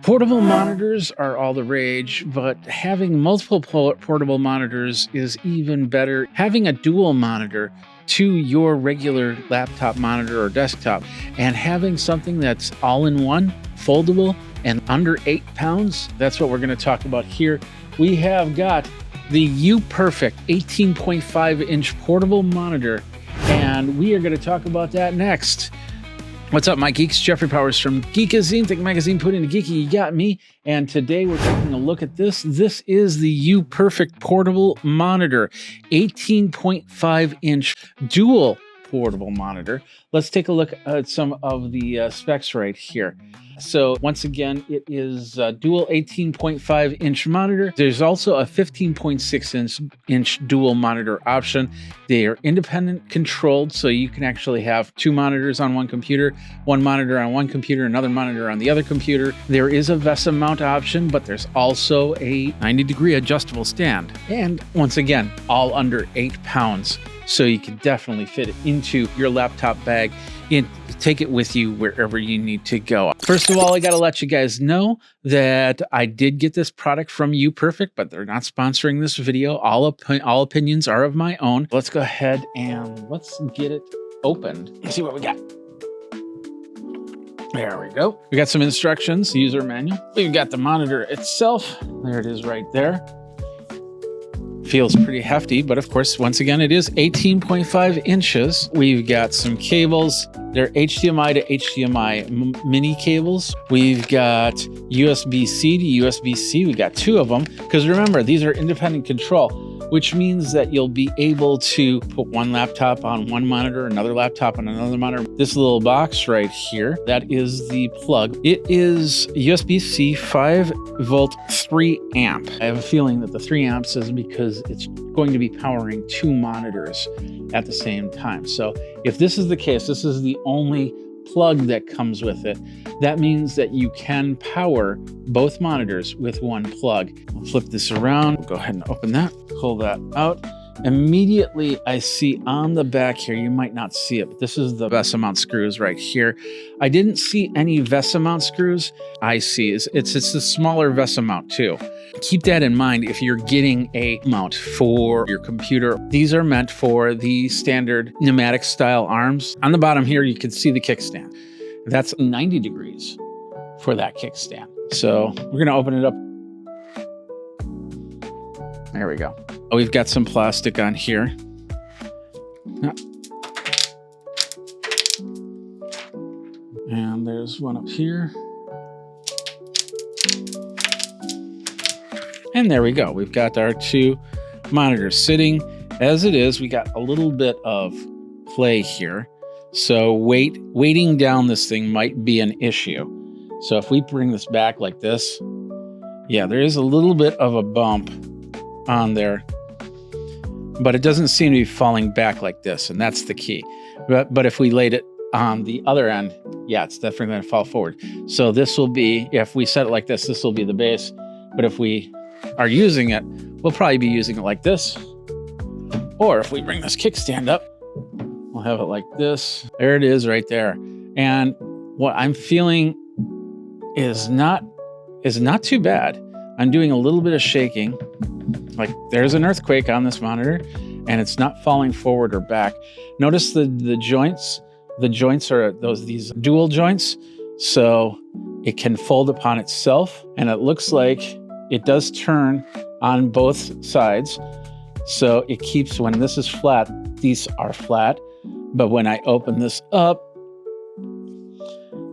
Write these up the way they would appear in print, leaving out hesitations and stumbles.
Portable monitors are all the rage, but having multiple portable monitors is even better. Having a dual monitor to your regular laptop monitor or desktop, and having something that's all-in-one, foldable, and under 8 pounds, that's what we're going to talk about here. We have got the uPerfect 18.5-inch portable monitor, and we are going to talk about that next. What's up, my geeks? Jeffrey Powers from Geekazine. Think Magazine, put in a geeky, you got me. And today we're taking a look at this. This is the uPerfect portable monitor, 18.5-inch dual portable monitor. Let's take a look at some of the specs right here. So once again, it is a dual 18.5-inch monitor. There's also a 15.6-inch dual monitor option. They are independent controlled, so you can actually have 2 monitors on one computer, 1 monitor on one computer, another monitor on the other computer. There is a VESA mount option, but there's also a 90-degree adjustable stand. And once again, all under 8 pounds. So you can definitely fit it into your laptop bag and take it with you wherever you need to go. First of all, I got to let you guys know that I did get this product from uPerfect, but they're not sponsoring this video. All opinions are of my own. Let's go ahead and let's get it opened and see what we got. There we go. We got some instructions, user manual. We've got the monitor itself. There it is right there. Feels pretty hefty, but of course, once again, it is 18.5 inches. We've got some cables. They're HDMI to HDMI mini cables. We've got USB-C to USB-C. We got 2 of them, because remember, these are independent control, which means that you'll be able to put one laptop on one monitor, another laptop on another monitor. This little box right here, that is the plug. It is USB-C 5 volt 3 amp. I have a feeling that the 3 amps is because it's going to be powering 2 monitors at the same time. So if this is the case, this is the only plug that comes with it, that means that you can power both monitors with one plug. I'll flip this around. We'll go ahead and open that, pull that out. Immediately, I see on the back here, you might not see it, but this is the VESA mount screws right here. I didn't see any VESA mount screws. I see it's a smaller VESA mount too. Keep that in mind if you're getting a mount for your computer. These are meant for the standard pneumatic style arms. On the bottom here, you can see the kickstand. That's 90 degrees for that kickstand. So we're gonna open it up. There we go. We've got some plastic on here. And there's one up here. And there we go. We've got our 2 monitors sitting as it is. We got a little bit of play here. So weighting down this thing might be an issue. So if we bring this back like this, yeah, there is a little bit of a bump on there, but it doesn't seem to be falling back like this, and that's the key. But if we laid it on the other end, yeah, it's definitely going to fall forward. So this will be, if we set it like this, this will be the base. But if we are using it, we'll probably be using it like this. Or if we bring this kickstand up, we'll have it like this. There it is right there. And what I'm feeling is not too bad. I'm doing a little bit of shaking. Like there's an earthquake on this monitor and it's not falling forward or back. Notice the joints. The joints are these dual joints. So it can fold upon itself, and it looks like it does turn on both sides. So it keeps, when this is flat, these are flat. But when I open this up,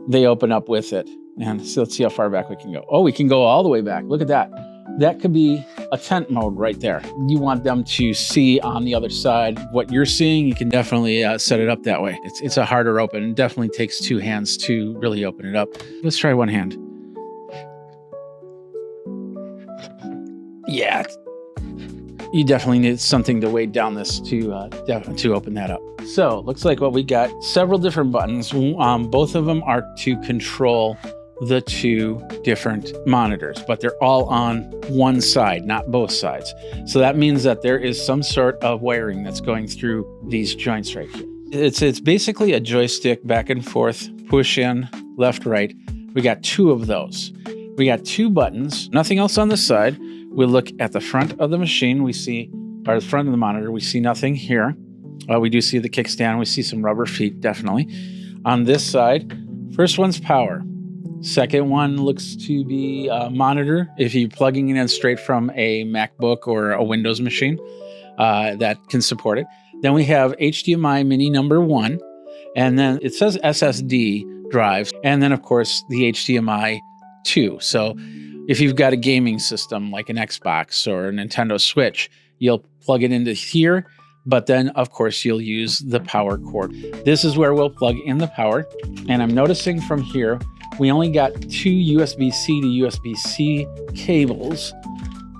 they open up with it. And so let's see how far back we can go. Oh, we can go all the way back. Look at that. That could be a tent mode right there. You want them to see on the other side what you're seeing. You can definitely set it up that way. It's a harder open. It definitely takes 2 hands to really open it up. Let's try one hand. Yeah, you definitely need something to weight down this to open that up. So looks like what we got, several different buttons. Both of them are to control the 2 different monitors, but they're all on one side, not both sides. So that means that there is some sort of wiring that's going through these joints right here. It's basically a joystick back and forth, push in, left, right. We got 2 of those. We got 2 buttons, nothing else on the side. We look at the front of the machine. We see, or the front of the monitor, we see nothing here. We do see the kickstand. We see some rubber feet, definitely. On this side, first one's power. Second one looks to be a monitor. If you're plugging it in straight from a MacBook or a Windows machine, that can support it. Then we have HDMI mini number 1. And then it says SSD drives. And then, of course, the HDMI 2. So if you've got a gaming system like an Xbox or a Nintendo Switch, you'll plug it into here. But then, of course, you'll use the power cord. This is where we'll plug in the power. And I'm noticing from here, we only got 2 USB-C to USB-C cables.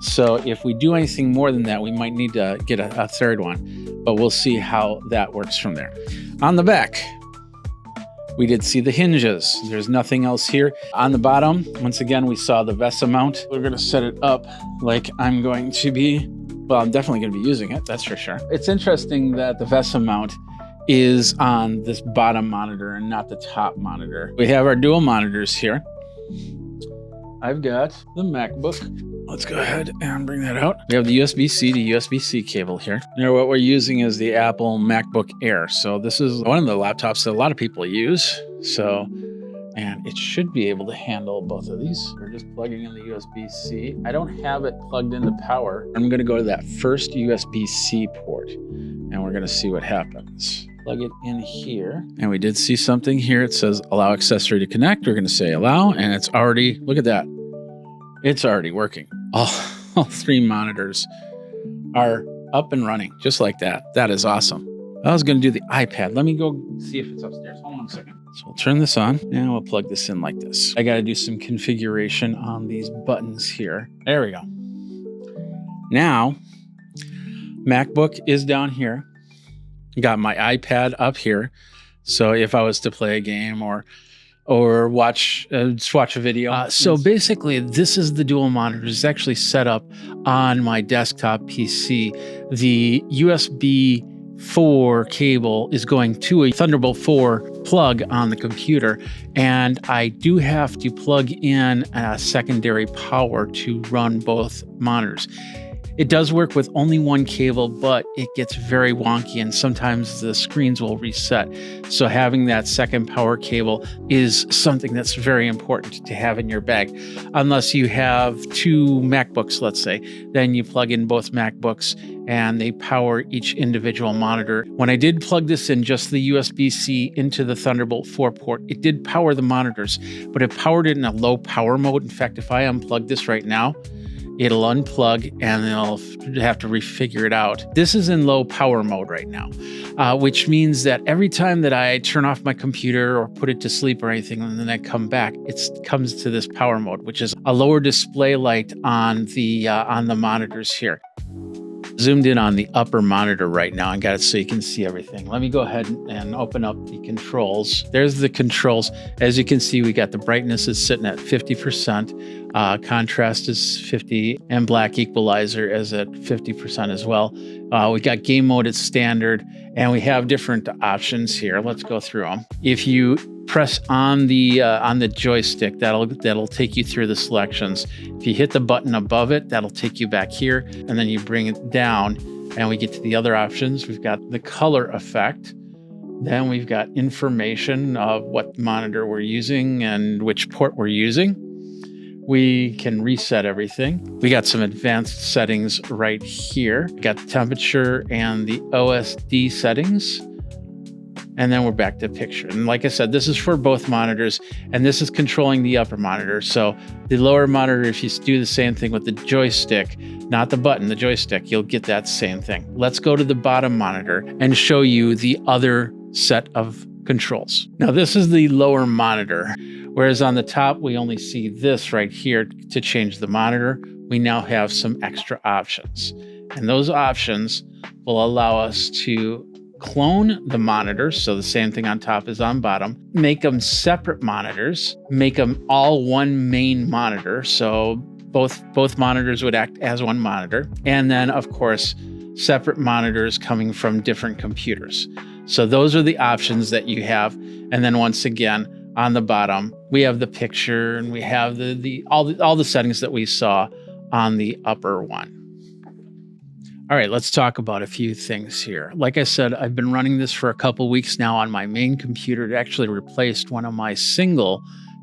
So if we do anything more than that, we might need to get a third one. But we'll see how that works from there. On the back, we did see the hinges. There's nothing else here. On the bottom, once again, we saw the VESA mount. We're going to set it up like I'm going to be. Well, I'm definitely going to be using it, that's for sure. It's interesting that the VESA mount is on this bottom monitor and not the top monitor. We have our dual monitors here. I've got the MacBook. Let's go ahead and bring that out. We have the USB-C to USB-C cable here. Now what we're using is the Apple MacBook Air. So this is one of the laptops that a lot of people use. So, and it should be able to handle both of these. We're just plugging in the USB-C. I don't have it plugged into power. I'm gonna go to that first USB-C port and we're gonna see what happens. Plug it in here. And we did see something here. It says allow accessory to connect. We're gonna say allow, and it's already, look at that. It's already working. All 3 monitors are up and running just like that. That is awesome. I was gonna do the iPad. Let me go see if it's upstairs. Hold on a second. So we'll turn this on and we'll plug this in like this. I gotta do some configuration on these buttons here. There we go. Now, MacBook is down here. Got my iPad up here. So if I was to play a game or watch a video. So basically, this is the dual monitors. It's actually set up on my desktop PC. The USB 4 cable is going to a Thunderbolt 4 plug on the computer, and I do have to plug in a secondary power to run both monitors. It does work with only one cable, but it gets very wonky and sometimes the screens will reset. So having that second power cable is something that's very important to have in your bag. Unless you have 2 MacBooks, let's say, then you plug in both MacBooks and they power each individual monitor. When I did plug this in, just the USB-C into the Thunderbolt 4 port, it did power the monitors, but it powered it in a low power mode. In fact, if I unplug this right now, it'll unplug and they'll have to refigure it out. This is in low power mode right now, which means that every time that I turn off my computer or put it to sleep or anything, and then I come back, it comes to this power mode, which is a lower display light on the monitors here. Zoomed in on the upper monitor right now and got it so you can see everything. Let me go ahead and open up the controls. There's the controls. As you can see, we got the brightness is sitting at 50%, contrast is 50, and black equalizer is at 50% as well. We got game mode at standard, and we have different options here. Let's go through them. If you press on the joystick, that'll take you through the selections. If you hit the button above it, that'll take you back here, and then you bring it down and we get to the other options. We've got the color effect. Then we've got information of what monitor we're using and which port we're using. We can reset everything. We got some advanced settings right here. We got the temperature and the OSD settings. And then we're back to picture. And like I said, this is for both monitors, and this is controlling the upper monitor. So the lower monitor, if you do the same thing with the joystick, not the button, the joystick, you'll get that same thing. Let's go to the bottom monitor and show you the other set of controls. Now this is the lower monitor, whereas on the top, we only see this right here to change the monitor. We now have some extra options, and those options will allow us to clone the monitors, so the same thing on top is on bottom, make them separate monitors, make them all one main monitor, so both monitors would act as one monitor, and then of course separate monitors coming from different computers. So those are the options that you have, and then once again on the bottom. We have the picture, and we have all the settings that we saw on the upper one. All right, let's talk about a few things here. Like I said, I've been running this for a couple weeks now on my main computer. It actually replaced one of my single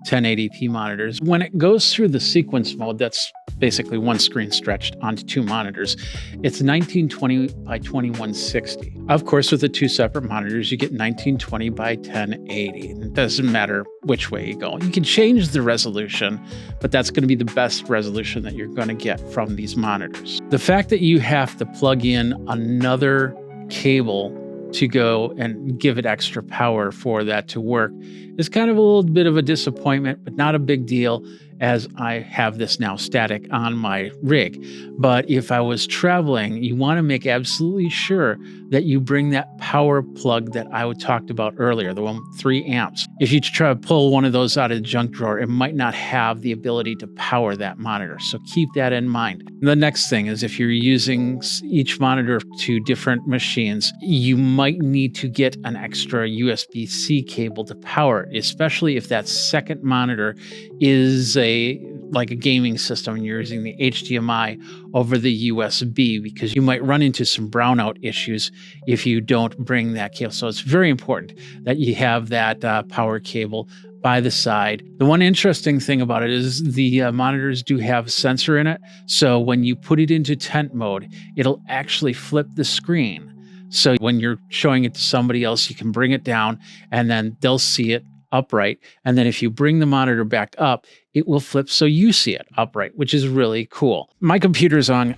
1080p monitors. When it goes through the sequence mode, that's basically one screen stretched onto two monitors, it's 1920 by 2160. Of course, with the two separate monitors, you get 1920 by 1080. It doesn't matter which way you go. You can change the resolution, but that's going to be the best resolution that you're going to get from these monitors. The fact that you have to plug in another cable to go and give it extra power for that to work is kind of a little bit of a disappointment, but not a big deal, as I have this now static on my rig. But if I was traveling, you want to make absolutely sure that you bring that power plug that I talked about earlier, the one with 3 amps. If you try to pull one of those out of the junk drawer, it might not have the ability to power that monitor. So keep that in mind. The next thing is, if you're using each monitor to different machines, you might need to get an extra USB-C cable to power it, especially if that second monitor is like a gaming system and you're using the HDMI over the USB, because you might run into some brownout issues if you don't bring that cable. So it's very important that you have that power cable by the side. The one interesting thing about it is the monitors do have a sensor in it. So when you put it into tent mode, it'll actually flip the screen. So when you're showing it to somebody else, you can bring it down and then they'll see it upright. And then if you bring the monitor back up, it will flip so you see it upright, which is really cool. My computer's on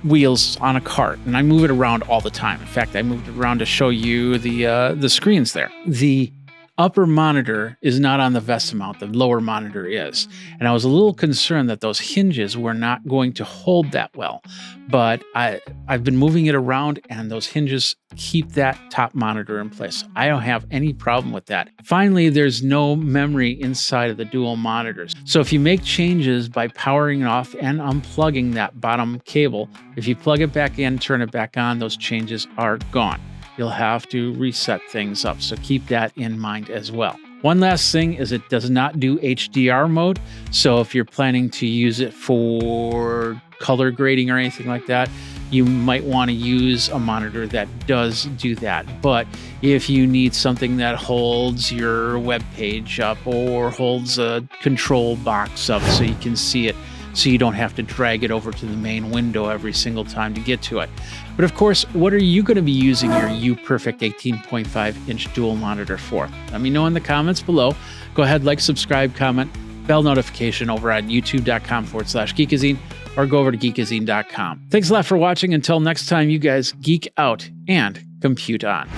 wheels on a cart, and I move it around all the time. In fact, I moved it around to show you the screens there. The upper monitor is not on the vest mount, the lower monitor is. And I was a little concerned that those hinges were not going to hold that well. But I've been moving it around, and those hinges keep that top monitor in place. I don't have any problem with that. Finally, there's no memory inside of the dual monitors. So if you make changes by powering it off and unplugging that bottom cable, if you plug it back in, turn it back on, those changes are gone. You'll have to reset things up. So keep that in mind as well. One last thing is, it does not do HDR mode. So if you're planning to use it for color grading or anything like that, you might want to use a monitor that does do that. But if you need something that holds your web page up or holds a control box up so you can see it, so you don't have to drag it over to the main window every single time to get to it. But of course, what are you going to be using your uPerfect 18.5-inch dual monitor for? Let me know in the comments below. Go ahead, like, subscribe, comment, bell notification over at youtube.com/Geekazine, or go over to Geekazine.com. Thanks a lot for watching. Until next time, you guys geek out and compute on.